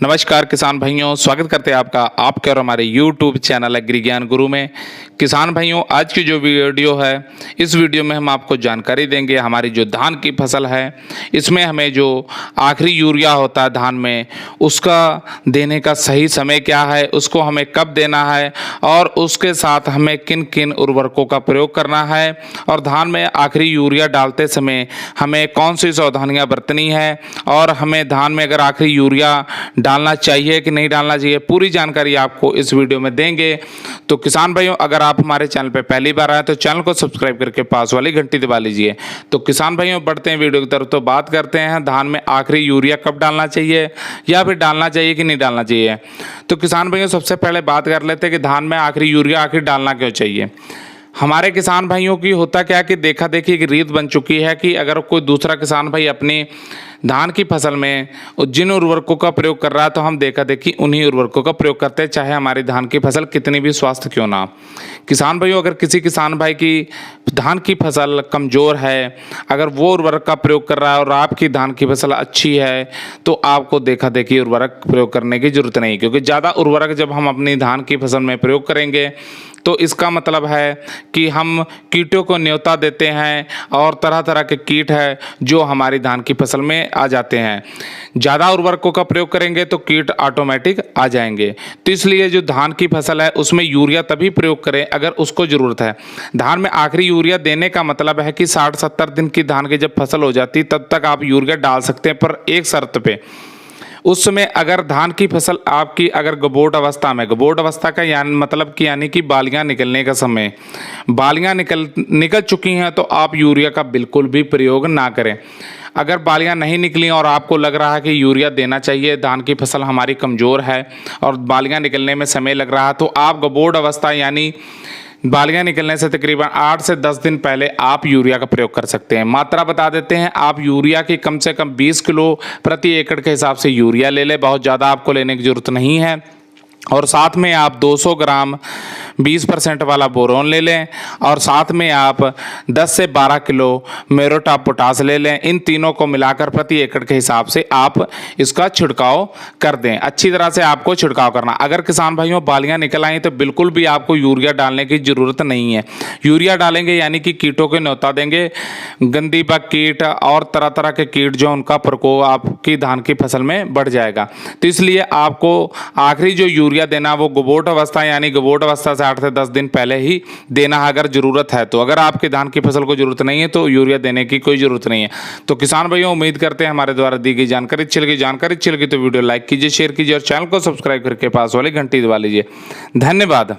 नमस्कार किसान भाइयों, स्वागत करते हैं आपका आपके और हमारे YouTube चैनल एग्री ज्ञान गुरु में। किसान भाइयों, आज की जो वीडियो है, इस वीडियो में हम आपको जानकारी देंगे हमारी जो धान की फसल है, इसमें हमें जो आखिरी यूरिया होता है धान में, उसका देने का सही समय क्या है, उसको हमें कब देना है और उसके साथ हमें किन किन उर्वरकों का प्रयोग करना है और धान में आखिरी यूरिया डालते समय हमें कौन सी सावधानियाँ बरतनी है और हमें धान में अगर आखिरी यूरिया डालना चाहिए कि नहीं डालना चाहिए, पूरी जानकारी आपको इस वीडियो में देंगे। तो किसान भाइयों, अगर आप हमारे चैनल पर पहली बार आए तो चैनल को सब्सक्राइब करके पास वाली घंटी दबा लीजिए। तो किसान भाइयों, बढ़ते हैं वीडियो की तरफ। तो बात करते हैं धान में आखिरी यूरिया कब डालना चाहिए या फिर डालना चाहिए कि नहीं डालना चाहिए। तो किसान भाइयों, सबसे पहले बात कर लेते हैं कि धान में आखिरी यूरिया आखिर डालना क्यों चाहिए। हमारे किसान भाइयों की होता क्या कि देखा देखी एक रीत बन चुकी है कि अगर कोई दूसरा किसान भाई अपनी धान की फसल में जिन उर्वरकों का प्रयोग कर रहा है तो हम देखा देखी उन्हीं उर्वरकों का प्रयोग करते हैं, चाहे हमारी धान की फसल कितनी भी स्वास्थ्य क्यों ना। किसान भाइयों, अगर किसी किसान भाई की धान की फसल कमज़ोर है, अगर वो उर्वरक का प्रयोग कर रहा है और आपकी धान की फसल अच्छी है, तो आपको देखा देखी उर्वरक प्रयोग करने की जरूरत नहीं, क्योंकि ज़्यादा उर्वरक जब हम अपनी धान की फसल में प्रयोग करेंगे तो इसका मतलब है कि हम कीटों को न्योता देते हैं और तरह तरह के कीट है जो हमारी धान की फसल में आ जाते हैं। ज़्यादा उर्वरकों का प्रयोग करेंगे तो कीट ऑटोमेटिक आ जाएंगे। तो इसलिए जो धान की फसल है उसमें यूरिया तभी प्रयोग करें अगर उसको ज़रूरत है। धान में आखिरी यूरिया देने का मतलब है कि 60-70 दिन की धान की जब फसल हो जाती तब तक आप यूरिया डाल सकते हैं, पर एक शर्त पे। उस समय अगर धान की फसल आपकी अगर गबोट अवस्था में, गबोट अवस्था का मतलब कि यानी कि बालियां निकलने का समय, बालियां निकल चुकी हैं तो आप यूरिया का बिल्कुल भी प्रयोग ना करें। अगर बालियां नहीं निकली और आपको लग रहा है कि यूरिया देना चाहिए, धान की फसल हमारी कमज़ोर है और बालियां निकलने में समय लग रहा है, तो आप गबोट अवस्था यानी बालियां निकलने से तकरीबन 8 से 10 दिन पहले आप यूरिया का प्रयोग कर सकते हैं। मात्रा बता देते हैं, आप यूरिया की कम से कम 20 किलो प्रति एकड़ के हिसाब से यूरिया ले लें, बहुत ज़्यादा आपको लेने की ज़रूरत नहीं है। और साथ में आप 200 ग्राम 20% वाला बोरोन ले लें और साथ में आप 10 से 12 किलो मेरोटा पोटास ले लें। इन तीनों को मिलाकर प्रति एकड़ के हिसाब से आप इसका छिड़काव कर दें। अच्छी तरह से आपको छिड़काव करना। अगर किसान भाइयों बालियां निकल आई तो बिल्कुल भी आपको यूरिया डालने की ज़रूरत नहीं है। यूरिया डालेंगे यानी कि कीटों के न्योता देंगे, गंदी बग कीट और तरह तरह के कीट जो उनका प्रकोप आपकी धान की फसल में बढ़ जाएगा। तो इसलिए आपको आखिरी जो यूरिया देना वो गबोट अवस्था यानी गबोट अवस्था 8 से 10 दिन पहले ही देना है अगर ज़रूरत है तो। अगर आपके धान की फसल को ज़रूरत नहीं है तो यूरिया देने की कोई ज़रूरत नहीं है। तो किसान भाइयों, उम्मीद करते हैं हमारे द्वारा दी गई जानकारी अच्छी लगी तो वीडियो लाइक कीजिए, शेयर कीजिए और चैनल को सब्सक्राइब करके पास वाली घंटी दबा लीजिए। धन्यवाद।